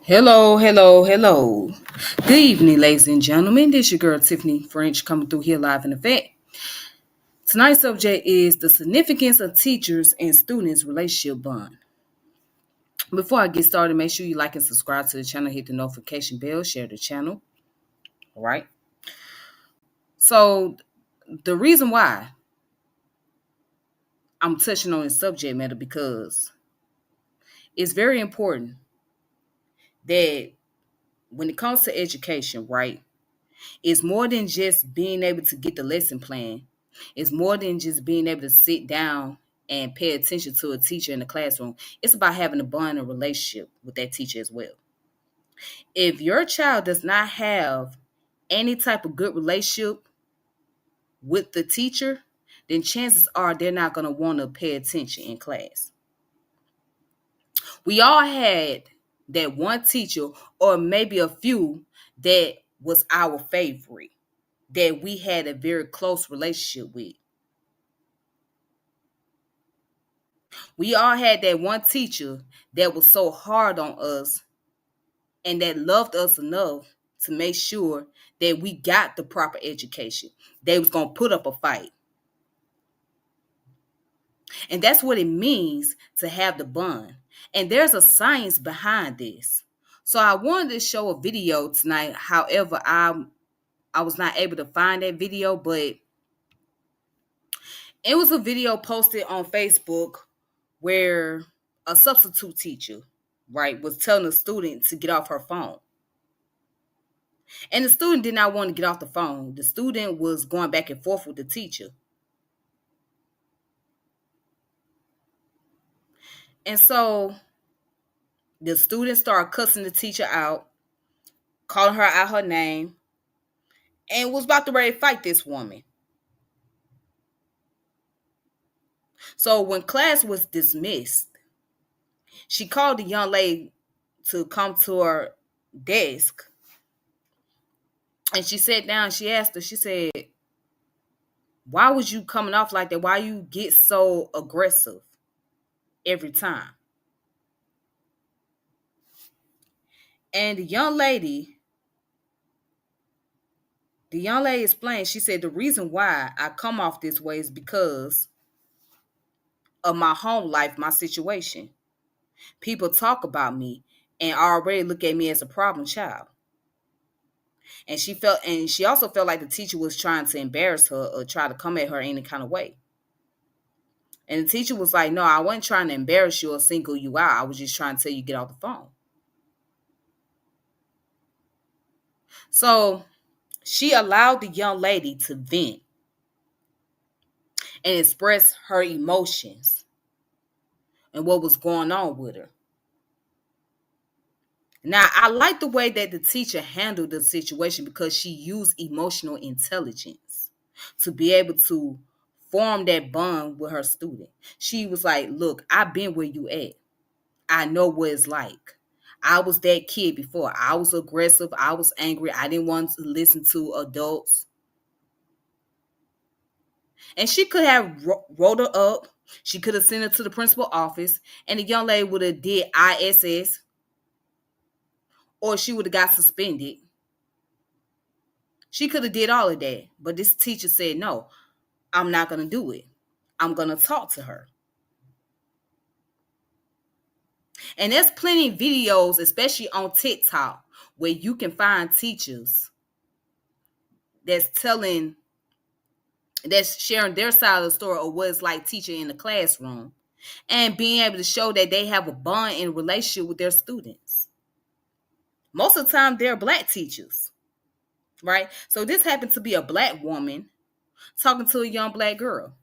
Hello, hello, hello. Good evening, ladies and gentlemen. This your girl Tiffany French coming through here live in effect. Tonight's subject is the significance of teachers and students' relationship bond. Before I get started, make sure you like and subscribe to the channel, hit the notification bell, share the channel. All right. So the reason why I'm touching on this subject matter because it's very important that when it comes to education, right? It's more than just being able to get the lesson plan. It's more than just being able to sit down and pay attention to a teacher in the classroom. It's about having a bond and relationship with that teacher as well. If your child does not have any type of good relationship with the teacher, then chances are they're not going to want to pay attention in class. We all had that one teacher, or maybe a few, that was our favorite, that we had a very close relationship with. We all had that one teacher that was so hard on us and that loved us enough to make sure that we got the proper education. They was going to put up a fight. And that's what it means to have the bond. And there's a science behind this. So I wanted to show a video tonight. However, I was not able to find that video, but it was a video posted on Facebook where a substitute teacher, right, was telling a student to get off her phone. And the student did not want to get off the phone. The student was going back and forth with the teacher. And so the student started cussing the teacher out, calling her out her name, and was about to ready to fight this woman. So when class was dismissed, she called the young lady to come to her desk. And she sat down, she asked her, she said, why was you coming off like that? Why you get so aggressive every time? And the young lady explained, she said, the reason why I come off this way is because of my home life, my situation. People talk about me and already look at me as a problem child. And she also felt like the teacher was trying to embarrass her or try to come at her any kind of way. And the teacher was like, no, I wasn't trying to embarrass you or single you out. I was just trying to tell you get off the phone. So she allowed the young lady to vent and express her emotions and what was going on with her. Now, I like the way that the teacher handled the situation because she used emotional intelligence to be able to form that bond with her student. She was like, look, I've been where you at. I know what it's like. I was that kid before. I was aggressive. I was angry. I didn't want to listen to adults. And she could have wrote her up. She could have sent her to the principal office, and the young lady would have did ISS, or she would have got suspended. She could have did all of that, but this teacher said, no, I'm not going to do it. I'm going to talk to her. And there's plenty of videos, especially on TikTok, where you can find teachers that's sharing their side of the story of what it's like teaching in the classroom and being able to show that they have a bond and relationship with their students. Most of the time, they're Black teachers, right? So this happened to be a Black woman talking to a young Black girl.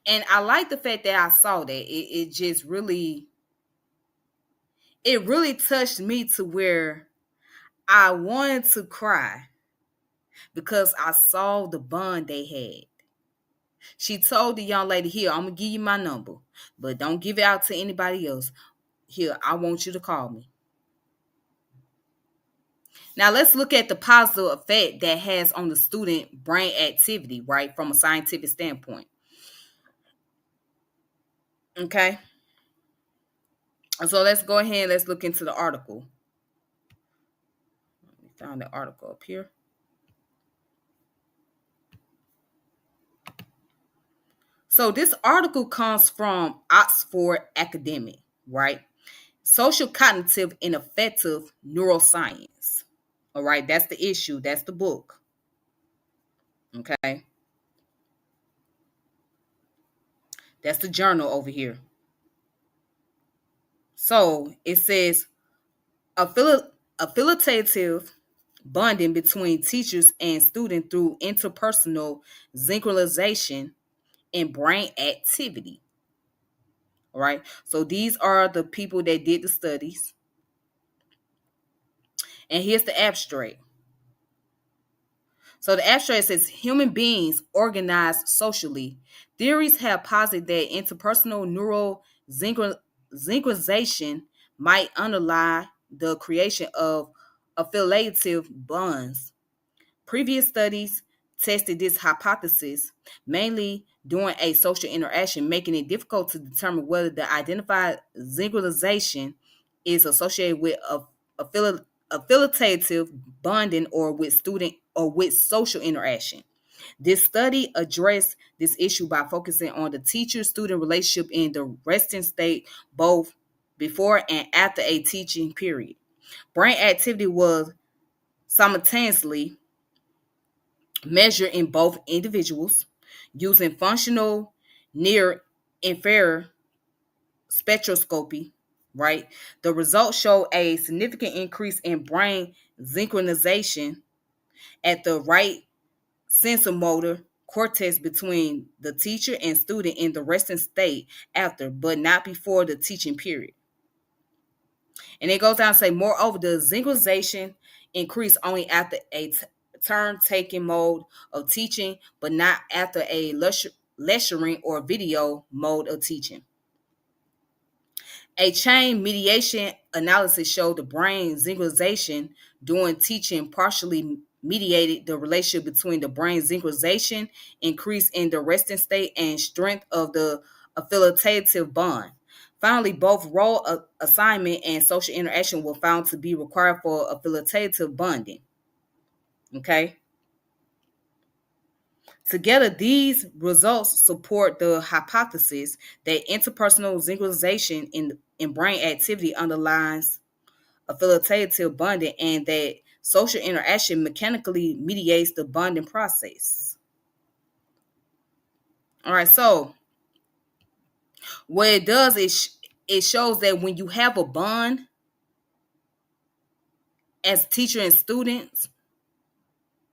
And I like the fact that I saw that. It just really, it really touched me to where I wanted to cry because I saw the bond they had. She told the young lady, here, I'm going to give you my number, but don't give it out to anybody else. Here, I want you to call me. Now, let's look at the positive effect that has on the student brain activity, right, from a scientific standpoint. Okay. So let's go ahead and let's look into the article. We found the article up here. So this article comes from Oxford Academic, right? Social cognitive and affective neuroscience. All right, that's the issue. That's the book. Okay. That's the journal over here. So it says affiliative bonding between teachers and students through interpersonal synchronization and brain activity. All right. So these are the people that did the studies. And here's the abstract. So the abstract says human beings organize socially. Theories have posited that interpersonal neural synchronization might underlie the creation of affiliative bonds. Previous studies tested this hypothesis, mainly during a social interaction, making it difficult to determine whether the identified synchronization is associated with affiliative bonding or with student or with social interaction. This study addressed this issue by focusing on the teacher-student relationship in the resting state, both before and after a teaching period. Brain activity was simultaneously measured in both individuals using functional near infrared spectroscopy, right? The results show a significant increase in brain synchronization at the right sensomotor cortex between the teacher and student in the resting state after, but not before the teaching period. And it goes down to say, moreover, the synchronization increased only after a turn-taking mode of teaching, but not after a lecturing or video mode of teaching. A chain mediation analysis showed the brain synchronization during teaching partially mediated the relationship between the brain synchronization, increase in the resting state, and strength of the affiliative bond. Finally, both role assignment and social interaction were found to be required for affiliative bonding. Okay. Together, these results support the hypothesis that interpersonal synchronization in brain activity underlines affiliative bonding and that social interaction mechanically mediates the bonding process. All right, so what it does is it shows that when you have a bond as teacher and students,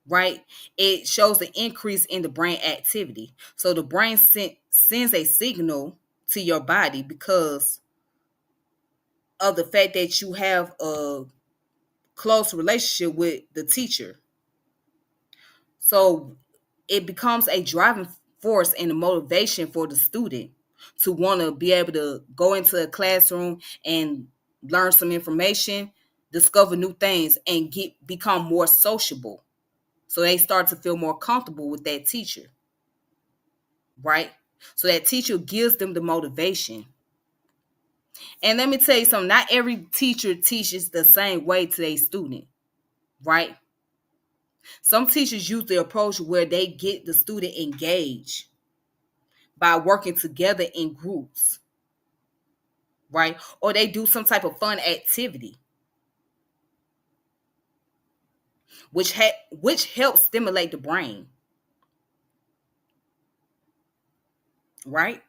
right, it shows the increase in the brain activity. So the brain sends a signal to your body because of the fact that you have a close relationship with the teacher. So it becomes a driving force and a motivation for the student to want to be able to go into a classroom and learn some information, discover new things, and become more sociable. So they start to feel more comfortable with that teacher, right? So that teacher gives them the motivation. And let me tell you something, not every teacher teaches the same way to their student, right? Some teachers use the approach where they get the student engaged by working together in groups, right? Or they do some type of fun activity, which helps stimulate the brain, right?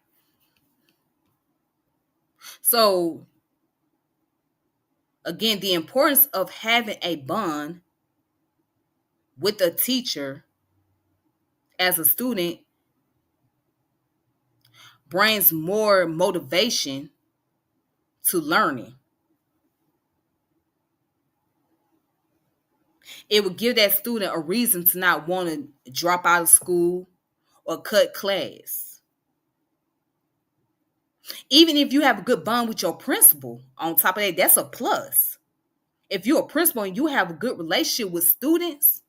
So again, the importance of having a bond with a teacher as a student brings more motivation to learning. It would give that student a reason to not want to drop out of school or cut class. Even if you have a good bond with your principal, on top of that, that's a plus. If you're a principal and you have a good relationship with students,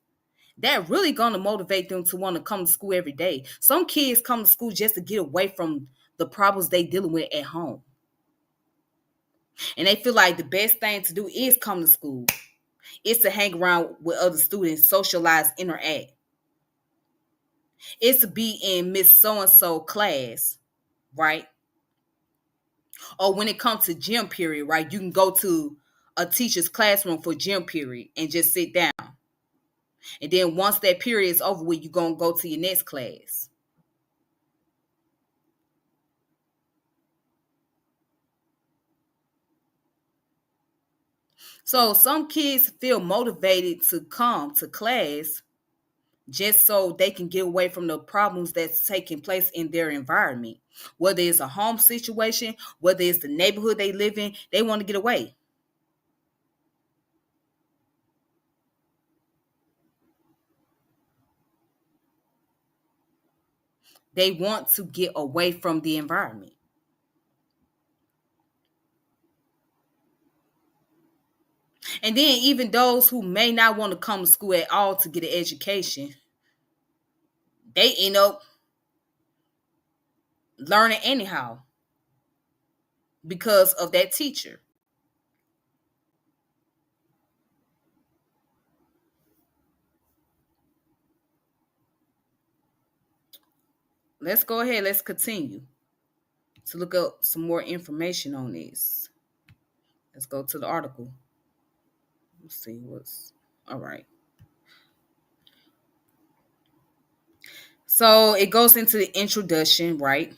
that really gonna motivate them to want to come to school every day. Some kids come to school just to get away from the problems they dealing with at home. And they feel like the best thing to do is come to school. It's to hang around with other students, socialize, interact. It's to be in Miss So-and-so class, right? Or when it comes to gym period, right? You can go to a teacher's classroom for gym period and just sit down. And then once that period is over with, you're going to go to your next class. So some kids feel motivated to come to class just so they can get away from the problems that's taking place in their environment. Whether it's a home situation, whether it's the neighborhood they live in, they want to get away. They want to get away from the environment. And then even those who may not want to come to school at all to get an education, they end up learning anyhow because of that teacher. Let's go ahead, let's continue to look up some more information on this. Let's go to the article. Let's see what's all right. So it goes into the introduction, right?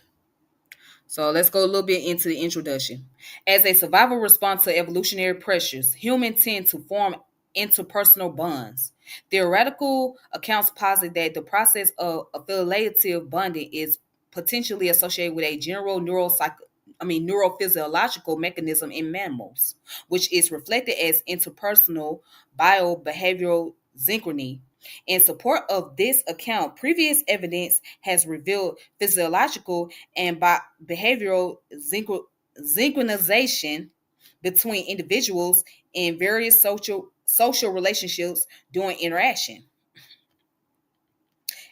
So let's go a little bit into the introduction. As a survival response to evolutionary pressures, humans tend to form interpersonal bonds. Theoretical accounts posit that the process of affiliative bonding is potentially associated with a general neurophysiological mechanism in mammals, which is reflected as interpersonal biobehavioral synchrony. In support of this account, previous evidence has revealed physiological and behavioral synchronization between individuals in various social relationships during interaction.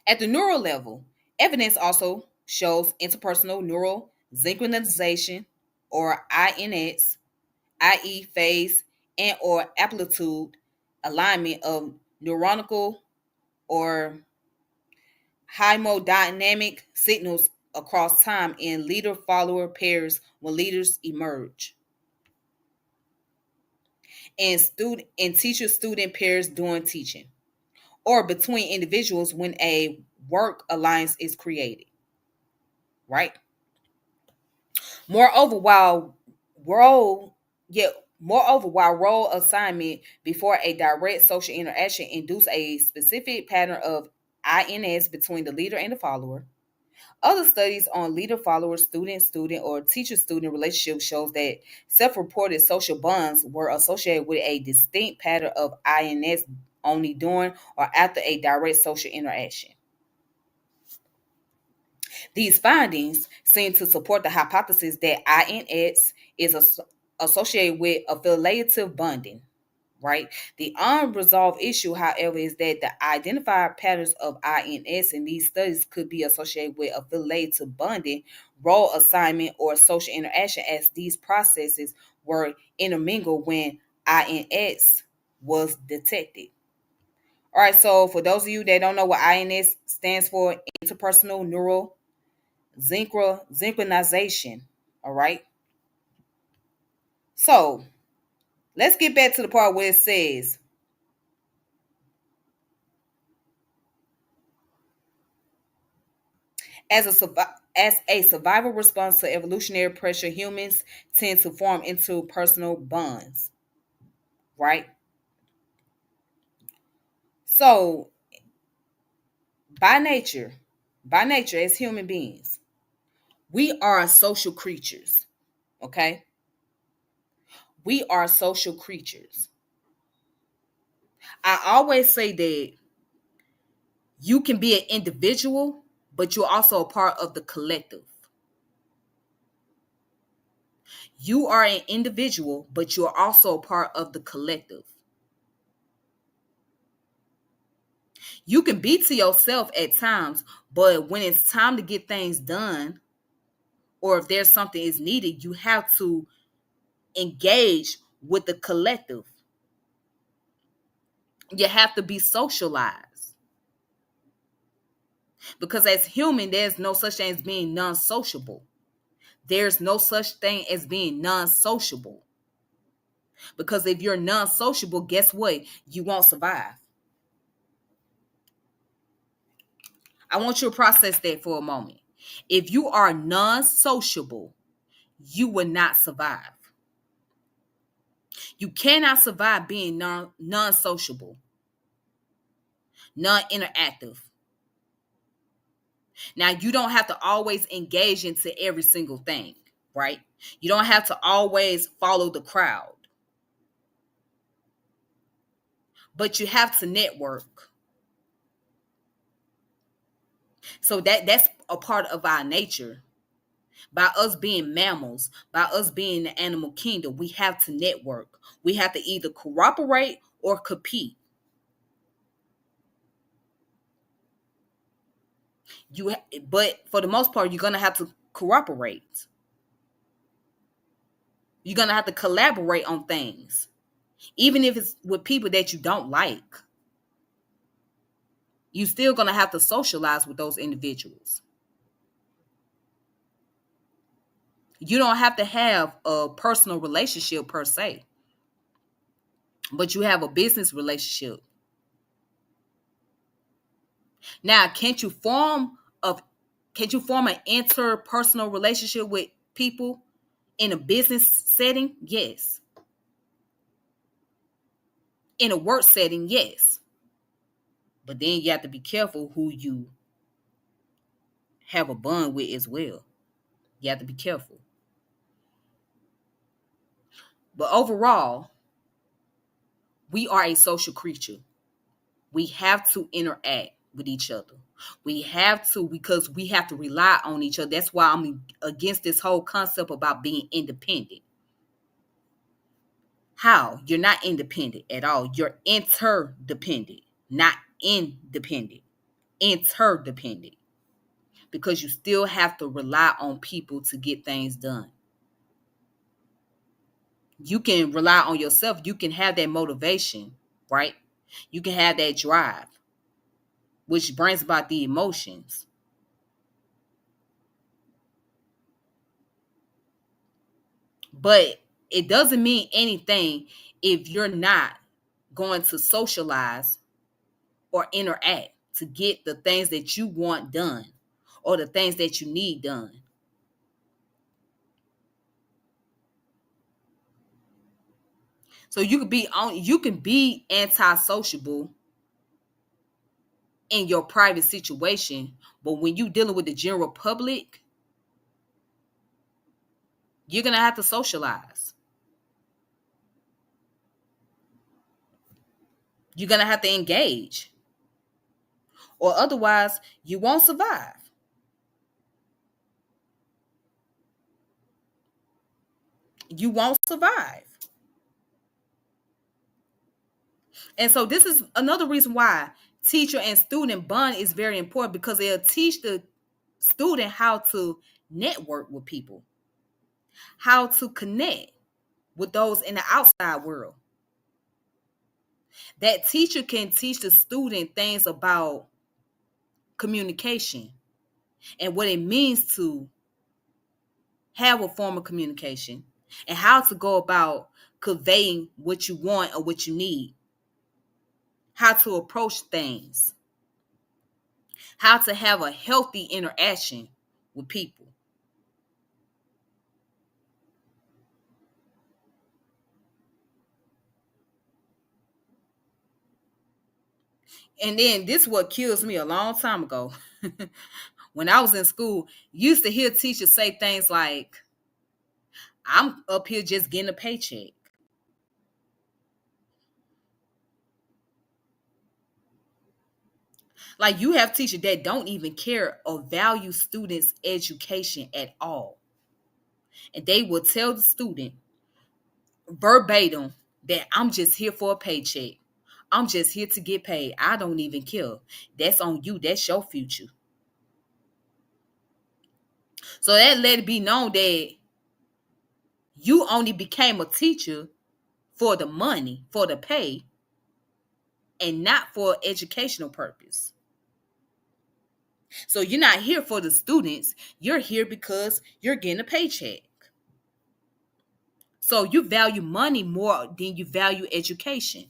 At the neural level, evidence also shows interpersonal neural synchronization, or INS, i.e., phase and or amplitude alignment of neuronal or hemodynamic signals across time in leader-follower pairs when leaders emerge, and student and teacher-student pairs during teaching, or between individuals when a work alliance is created. Right. Moreover, while role, yeah, moreover, while role assignment before a direct social interaction induce a specific pattern of INS between the leader and the follower, other studies on leader-follower, student-student, or teacher-student relationships shows that self-reported social bonds were associated with a distinct pattern of INS only during or after a direct social interaction. These findings seem to support the hypothesis that INS is associated with affiliative bonding, right? The unresolved issue, however, is that the identified patterns of INS in these studies could be associated with affiliative bonding, role assignment, or social interaction, as these processes were intermingled when INS was detected. All right, so for those of you that don't know what INS stands for, interpersonal neural synchronization. All right. So let's get back to the part where it says, as a survival response to evolutionary pressure, humans tend to form into personal bonds. Right. So by nature, as human beings, we are social creatures. Okay. We are social creatures. I always say that you can be an individual, but you're also a part of the collective. You are an individual, but you're also a part of the collective. You can be to yourself at times, but when it's time to get things done, or if there's something is needed, you have to engage with the collective. You have to be socialized. Because as human, there's no such thing as being non-sociable. There's no such thing as being non-sociable. Because if you're non-sociable, guess what? You won't survive. I want you to process that for a moment. If you are non-sociable, you will not survive. You cannot survive being non-sociable, non-interactive. Now, you don't have to always engage into every single thing, right? You don't have to always follow the crowd, but you have to network. So that's a part of our nature. By us being mammals, by us being the animal kingdom, we have to network. We have to either cooperate or compete. But for the most part, you're gonna have to cooperate. You're gonna have to collaborate on things, even if it's with people that you don't like. You still gonna have to socialize with those individuals. You don't have to have a personal relationship per se, but you have a business relationship. Now, can't you form an interpersonal relationship with people in a business setting? Yes. In a work setting, yes. But then you have to be careful who you have a bond with as well. You have to be careful. But overall, we are a social creature. We have to interact with each other. We have to, because we have to rely on each other. That's why I'm against this whole concept about being independent. How? You're not independent at all. You're interdependent, not independent. Interdependent. Because you still have to rely on people to get things done. You can rely on yourself. You can have that motivation, right? You can have that drive, which brings about the emotions. But it doesn't mean anything if you're not going to socialize or interact to get the things that you want done or the things that you need done. So you can be anti-sociable in your private situation, but when you dealing with the general public, you're gonna have to socialize. You're gonna have to engage, or otherwise you won't survive. You won't survive. And so this is another reason why teacher and student bond is very important, because they'll teach the student how to network with people, how to connect with those in the outside world. That teacher can teach the student things about communication and what it means to have a form of communication and how to go about conveying what you want or what you need, how to approach things, how to have a healthy interaction with people. And then this is what kills me a long time ago. When I was in school, used to hear teachers say things like, I'm up here just getting a paycheck. Like, you have teachers that don't even care or value students' education at all. And they will tell the student verbatim that I'm just here for a paycheck. I'm just here to get paid. I don't even care. That's on you. That's your future. So that let it be known that you only became a teacher for the money, for the pay, and not for educational purpose. So you're not here for the students. You're here because you're getting a paycheck. So you value money more than you value education.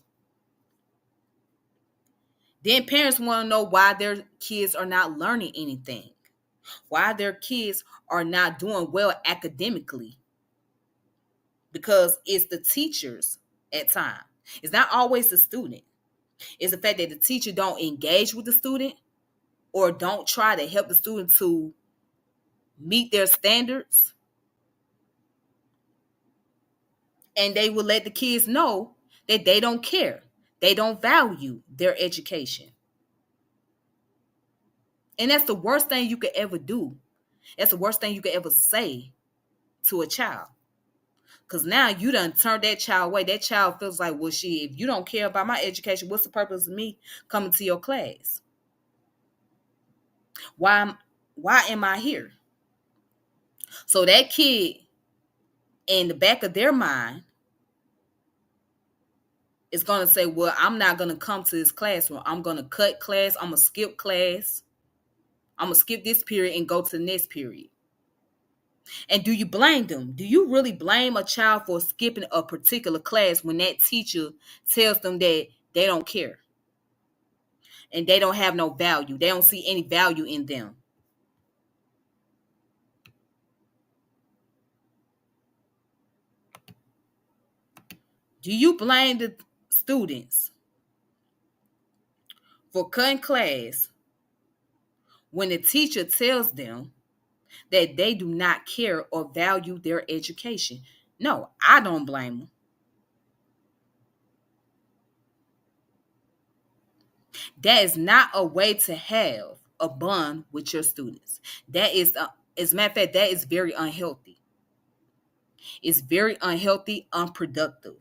Then parents want to know why their kids are not learning anything, why their kids are not doing well academically, because it's the teachers at times. It's not always the student. It's the fact that the teacher don't engage with the student or don't try to help the student to meet their standards. And they will let the kids know that they don't care. They don't value their education. And that's the worst thing you could ever do. That's the worst thing you could ever say to a child. Because now you done turned that child away. That child feels like, well, if you don't care about my education, what's the purpose of me coming to your class? Why am I here? So that kid, in the back of their mind, is going to say, well, I'm not going to come to this classroom. I'm going to cut class. I'm going to skip class. I'm going to skip this period and go to the next period. And do you blame them? Do you really blame a child for skipping a particular class when that teacher tells them that they don't care and they don't have no value? They don't see any value in them. Do you blame the students for cutting class when the teacher tells them that they do not care or value their education? No, I don't blame them. That is not a way to have a bond with your students. That is, as a matter of fact, that is very unhealthy. It's very unhealthy, unproductive.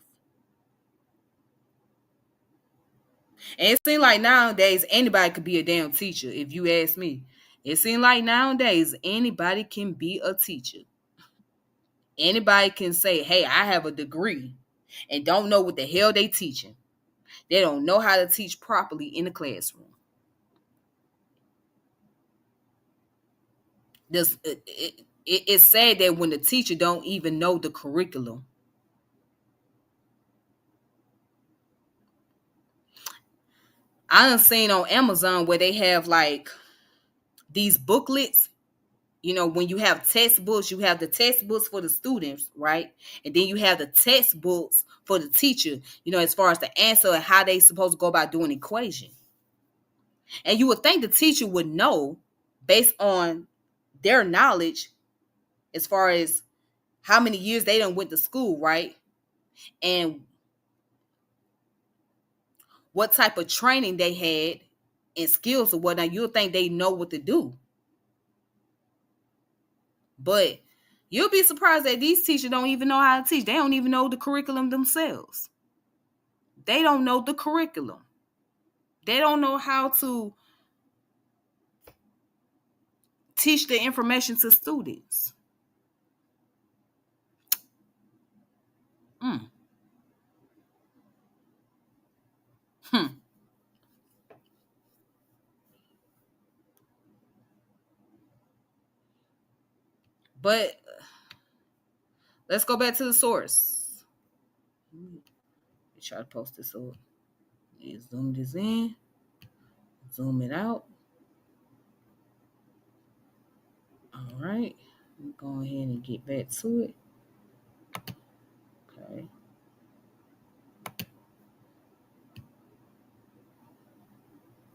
And it seems like nowadays anybody could be a damn teacher, if you ask me. It seems like nowadays anybody can be a teacher. Anybody can say, hey, I have a degree, and don't know what the hell they teaching. They don't know how to teach properly in the classroom. It's sad that when the teacher don't even know the curriculum. I done seen on Amazon where they have like these booklets. You know, when you have textbooks, you have the textbooks for the students, right? And then you have the textbooks for the teacher, as far as the answer and how they supposed to go about doing equation. And you would think the teacher would know based on their knowledge as far as how many years they done went to school, right? And what type of training they had and skills or whatnot. You'll think they know what to do. But you'll be surprised that these teachers don't even know how to teach. They don't even know the curriculum themselves. They don't know the curriculum. They don't know how to teach the information to students. Mm. Hmm. But let's go back to the source. Let me try to post this up. Zoom this in. Zoom it out. All right. Let me go ahead and get back to it. Okay.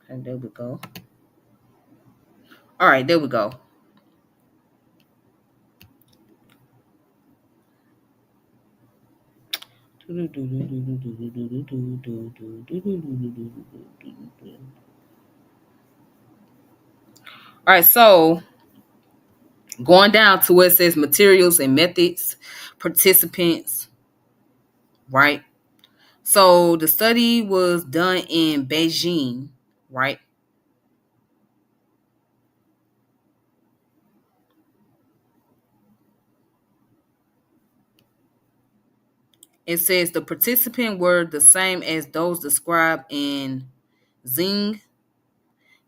And there we go. All right, there we go. All right, so going down to where it says materials and methods, participants, right? So the study was done in Beijing, right? It says the participants were the same as those described in Xing.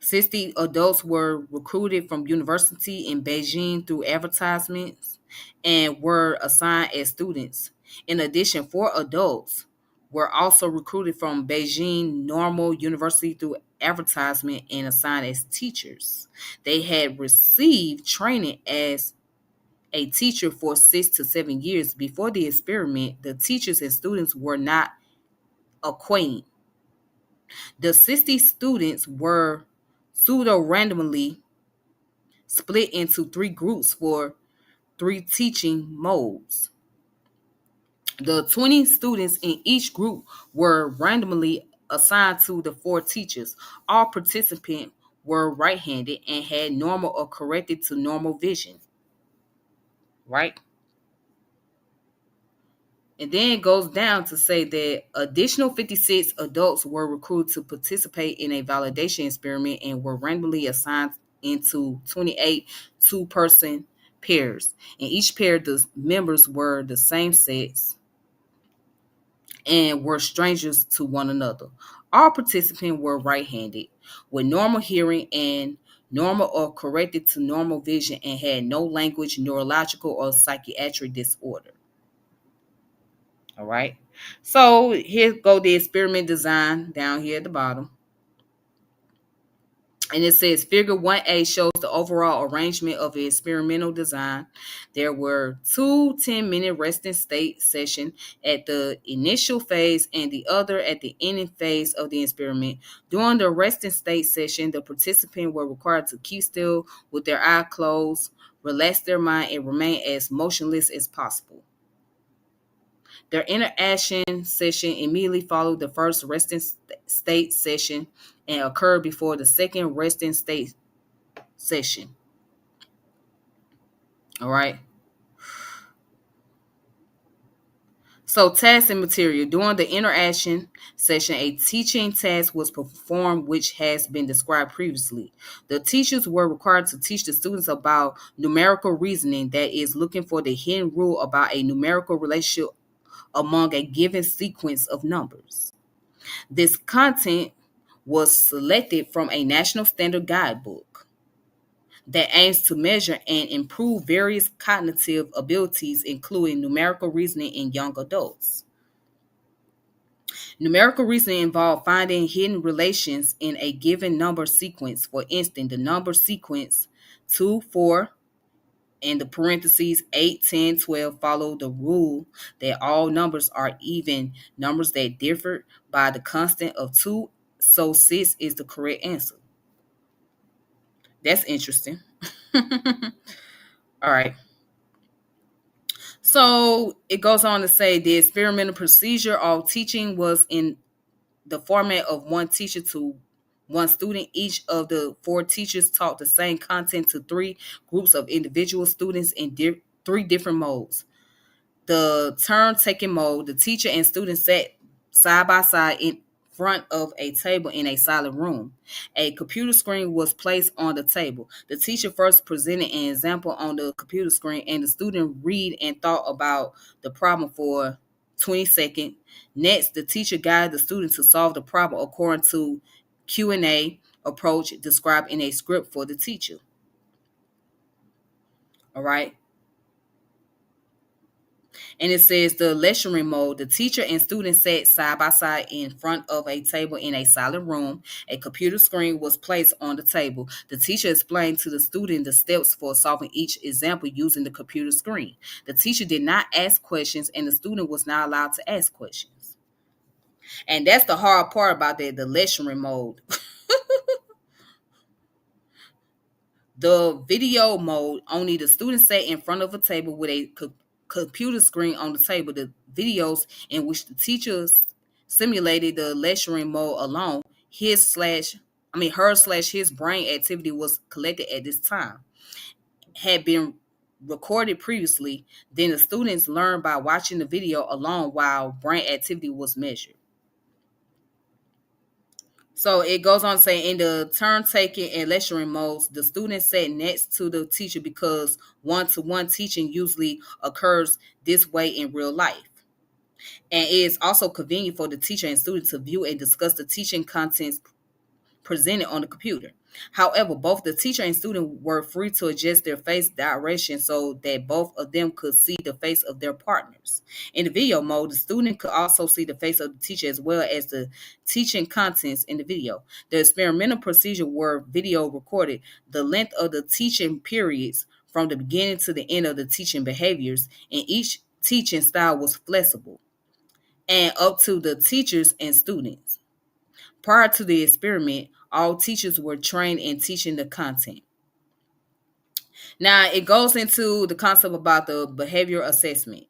60 adults were recruited from university in Beijing through advertisements and were assigned as students. In addition, 4 adults were also recruited from Beijing Normal University through advertisement and assigned as teachers. They had received training as a teacher for 6 to 7 years. Before the experiment, the teachers and students were not acquainted. The 60 students were pseudo randomly split into 3 groups for 3 teaching modes. The 20 students in each group were randomly assigned to the 4 teachers. All participants were right handed and had normal or corrected to normal vision. Right? And then it goes down to say that additional 56 adults were recruited to participate in a validation experiment and were randomly assigned into 28 two-person pairs. In each pair, the members were the same sex and were strangers to one another. All participants were right-handed with normal hearing and normal or corrected to normal vision and had no language, neurological, or psychiatric disorder. All right. So here go the experiment design down here at the bottom. And it says figure 1A shows the overall arrangement of the experimental design. There were 2 10-minute resting state sessions at the initial phase and the other at the ending phase of the experiment. During the resting state session, the participants were required to keep still with their eyes closed, relax their mind, and remain as motionless as possible. Their interaction session immediately followed the first resting state session and occurred before the second resting state session. All right. So, task and material. During the interaction session, a teaching task was performed which has been described previously. The teachers were required to teach the students about numerical reasoning, that is, looking for the hidden rule about a numerical relationship among a given sequence of numbers. This content was selected from a national standard guidebook that aims to measure and improve various cognitive abilities, including numerical reasoning in young adults. Numerical reasoning involves finding hidden relations in a given number sequence. For instance, the number sequence 2, 4, in the parentheses 8, 10, 12 follow the rule that all numbers are even numbers that differ by the constant of 2, so 6 is the correct answer. That's interesting. All right. So it goes on to say the experimental procedure of teaching was in the format of one teacher to one student. Each of the 4 teachers taught the same content to 3 groups of individual students in 3 different modes. The turn-taking mode, the teacher and students sat side by side in front of a table in a silent room. A computer screen was placed on the table. The teacher first presented an example on the computer screen, and the student read and thought about the problem for 20 seconds. Next, the teacher guided the student to solve the problem according to Q&A approach described in a script for the teacher. All right. And it says the lecturing mode. The teacher and students sat side by side in front of a table in a silent room. A computer screen was placed on the table. The teacher explained to the student the steps for solving each example using the computer screen. The teacher did not ask questions, and the student was not allowed to ask questions. And that's the hard part about that, the lecturing mode. The video mode, only the student sat in front of a table with a computer screen on the table. The videos in which the teachers simulated the lecturing mode alone, her/his brain activity was collected at this time, had been recorded previously. Then the students learned by watching the video alone while brain activity was measured. So it goes on to say in the turn taking and lecturing modes, the students sat next to the teacher because one-to-one teaching usually occurs this way in real life. And it is also convenient for the teacher and student to view and discuss the teaching contents presented on the computer. However, both the teacher and student were free to adjust their face direction so that both of them could see the face of their partners. In the video mode, the student could also see the face of the teacher as well as the teaching contents in the video. The experimental procedure were video recorded the length of the teaching periods from the beginning to the end of the teaching behaviors, and each teaching style was flexible and up to the teachers and students. Prior to the experiment, all teachers were trained in teaching the content. Now, it goes into the concept about the behavior assessment.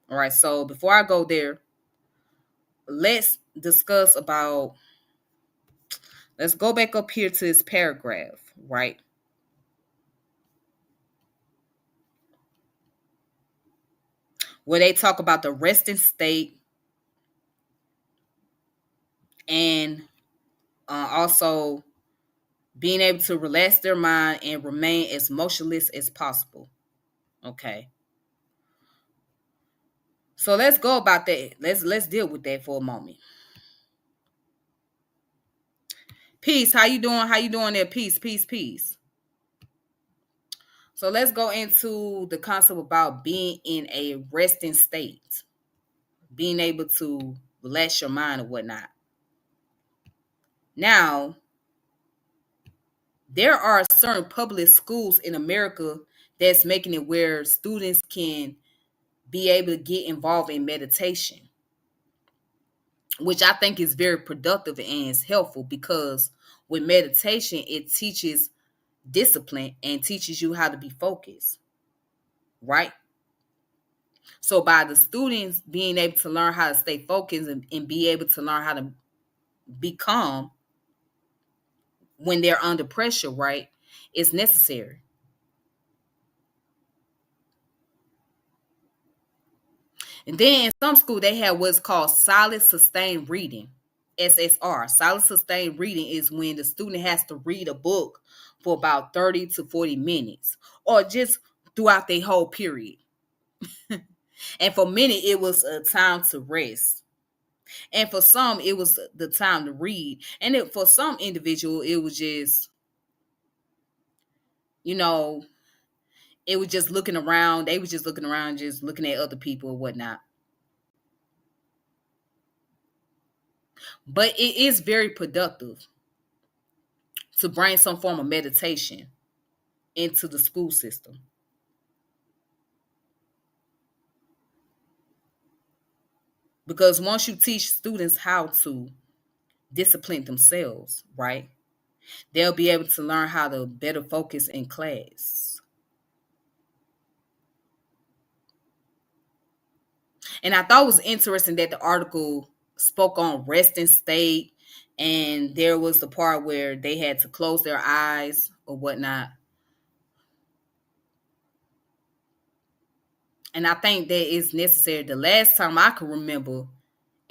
All right, so before I go there, let's discuss about, let's go back up here to this paragraph, right? Where they talk about the resting state and also being able to relax their mind and remain as motionless as possible. Okay. So let's go about that. Let's deal with that for a moment. Peace. How you doing? How you doing there? Peace, peace, peace. So let's go into the concept about being in a resting state, being able to relax your mind and whatnot. Now, there are certain public schools in America that's making it where students can be able to get involved in meditation, which I think is very productive and is helpful because with meditation, it teaches discipline and teaches you how to be focused, right? So by the students being able to learn how to stay focused and be able to learn how to be calm when they're under pressure, right, it's necessary. And then in some school, they have what's called solid sustained reading, SSR. Solid sustained reading is when the student has to read a book for about 30 to 40 minutes or just throughout the whole period. And for many, it was a time to rest. And for some, it was the time to read. And for some individual, it was just, you know, it was just looking around. They was just looking around, just looking at other people and whatnot. But it is very productive to bring some form of meditation into the school system. Because once you teach students how to discipline themselves, right, they'll be able to learn how to better focus in class. And I thought it was interesting that the article spoke on resting state, and there was the part where they had to close their eyes or whatnot. And I think that is necessary. The last time I can remember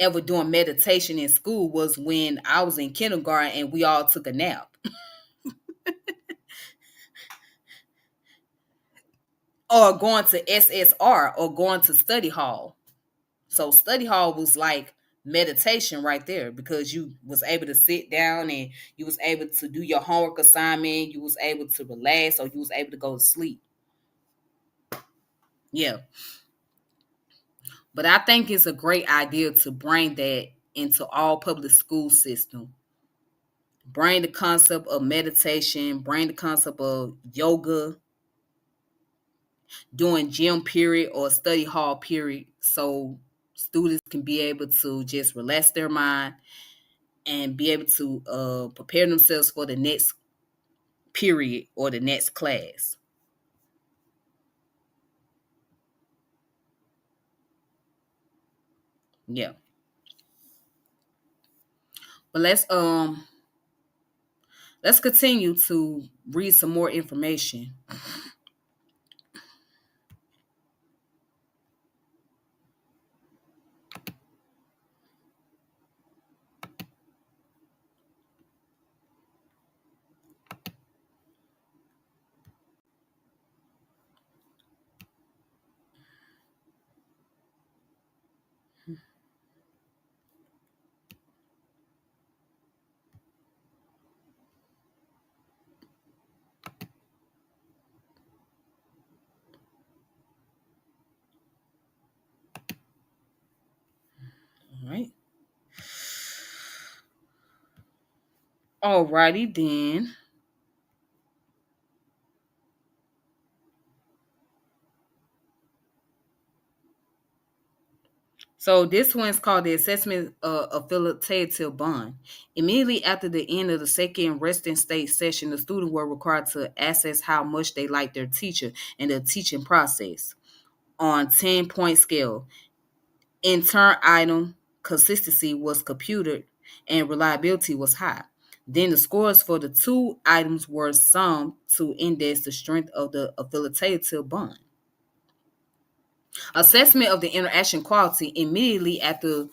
ever doing meditation in school was when I was in kindergarten and we all took a nap. Or going to SSR or going to study hall. So study hall was like meditation right there because you was able to sit down and you was able to do your homework assignment, you was able to relax, or you was able to go to sleep. Yeah. But I think it's a great idea to bring that into all public school system. Bring the concept of meditation, bring the concept of yoga, during gym period or study hall period so students can be able to just relax their mind and be able to prepare themselves for the next period or the next class. Yeah. But let's continue to read some more information. All right. Alrighty then. So this one's called the assessment affiliative bond. Immediately after the end of the second resting state session, the student were required to assess how much they liked their teacher and the teaching process on 10-point scale. In turn, item consistency was computed and reliability was high. Then the scores for the two items were summed to index the strength of the affiliative bond. Assessment of the interaction quality immediately after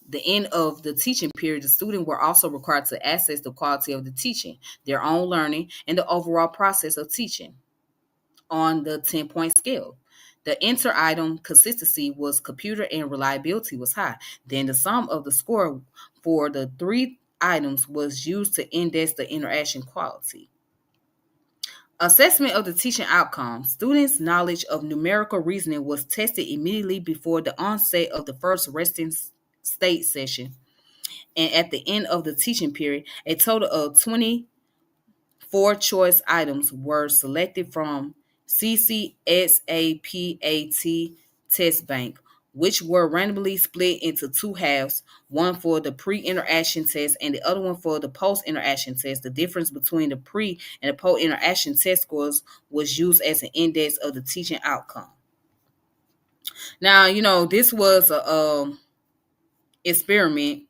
the end of the teaching period, the students were also required to assess the quality of the teaching, their own learning, and the overall process of teaching on the 10-point scale. The inter item consistency was computer and reliability was high. Then the sum of the score for the three items was used to index the interaction quality. Assessment of the teaching outcome. Students' knowledge of numerical reasoning was tested immediately before the onset of the first resting state session. And at the end of the teaching period, a total of 24 choice items were selected from CCSAPAT test bank, which were randomly split into two halves, one for the pre-interaction test and the other one for the post-interaction test. The difference between the pre and the post-interaction test scores was used as an index of the teaching outcome. Now, this was a experiment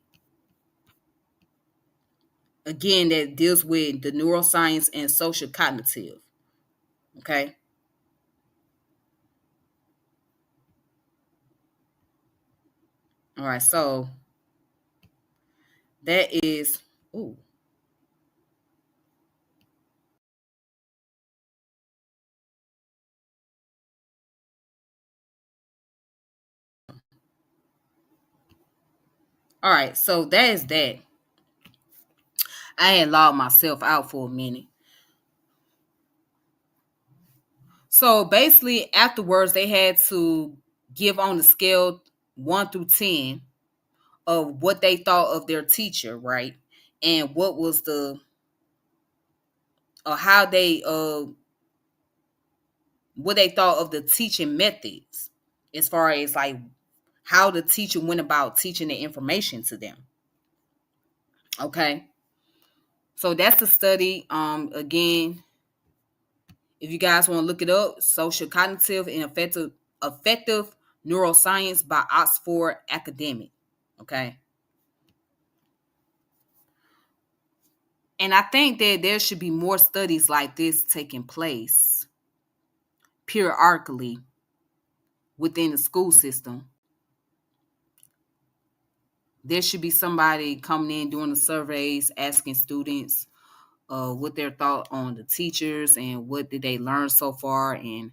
again that deals with the neuroscience and social cognitive. Okay. All right. So that is, ooh, all right. So that is that. I had logged myself out for a minute. So basically, afterwards, they had to give on the scale 1 through 10 of what they thought of their teacher, right? And what was the, or how they, what they thought of the teaching methods, as far as like how the teacher went about teaching the information to them. Okay. So that's the study. Again, if you guys want to look it up, social cognitive and effective neuroscience by Oxford Academic. Okay. And I think that there should be more studies like this taking place periodically within the school system. There should be somebody coming in doing the surveys, asking students what their thought on the teachers and what did they learn so far, and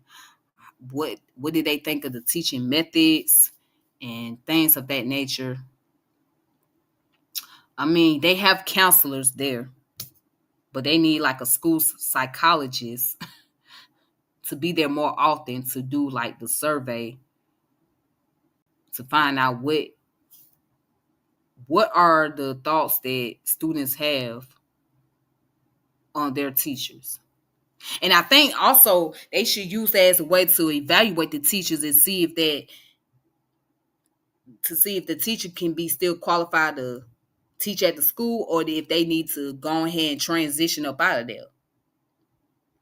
what did they think of the teaching methods and things of that nature. I mean, they have counselors there, but they need like a school psychologist to be there more often to do like the survey to find out what are the thoughts that students have on their teachers. And I think also they should use that as a way to evaluate the teachers and see if the teacher can be still qualified to teach at the school, or if they need to go ahead and transition up out of there.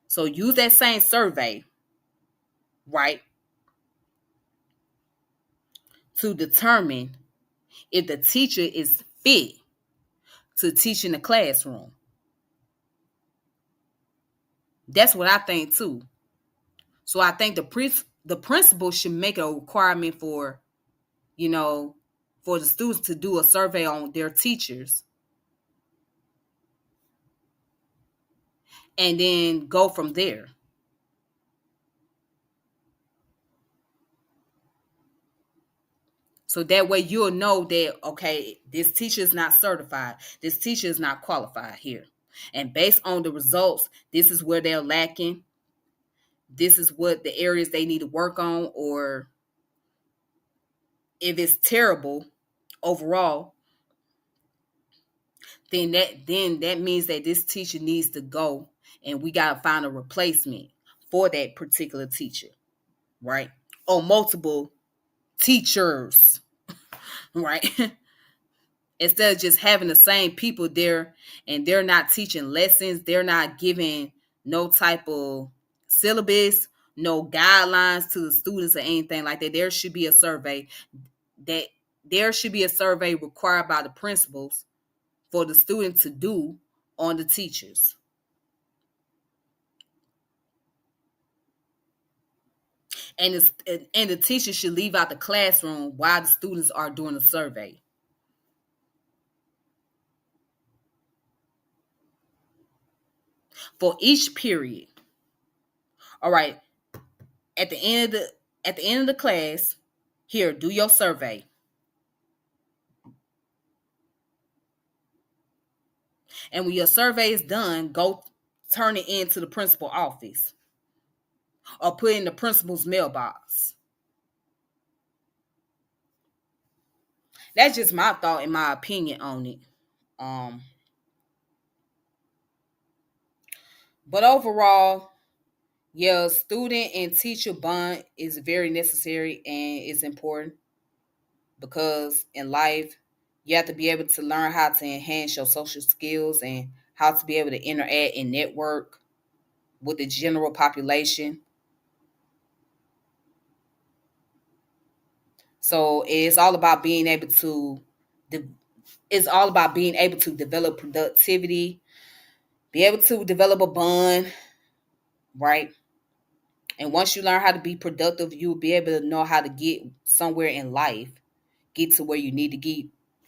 So use that same survey, right, to determine if the teacher is fit to teach in the classroom. That's what I think too. So I think the principal should make a requirement for, you know, for the students to do a survey on their teachers and then go from there. So that way you'll know that, okay, this teacher is not certified. This teacher is not qualified here. And based on the results, this is where they're lacking. This is what the areas they need to work on, or if it's terrible overall, then that means that this teacher needs to go, and we got to find a replacement for that particular teacher, right? Or multiple teachers, right? Instead of just having the same people there and they're not teaching lessons, they're not giving no type of syllabus, no guidelines to the students or anything like that. That there should be a survey required by the principals for the student to do on the teachers. And the teacher should leave out the classroom while the students are doing the survey. For each period. All right. At the end of the class, here, do your survey. And when your survey is done, go turn it into the principal office or put it in the principal's mailbox. That's just my thought and my opinion on it. Um, but overall, yeah, student and teacher bond is very necessary and is important, because in life, you have to be able to learn how to enhance your social skills and how to be able to interact and network with the general population. So it's all about being able to develop productivity, be able to develop a bond, right? And once you learn how to be productive, you'll be able to know how to get somewhere in life, get to where you need to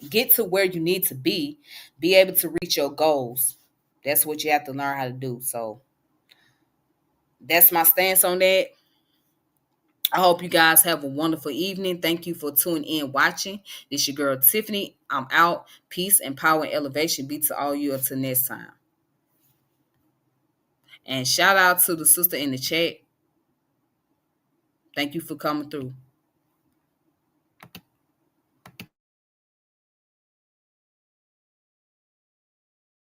get to where you need to be able to reach your goals. That's what you have to learn how to do. So that's my stance on that. I hope you guys have a wonderful evening. Thank you for tuning in, watching. This your girl Tiffany. I'm out. Peace and power and elevation be to all you until next time. And shout out to the sister in the chat. Thank you for coming through.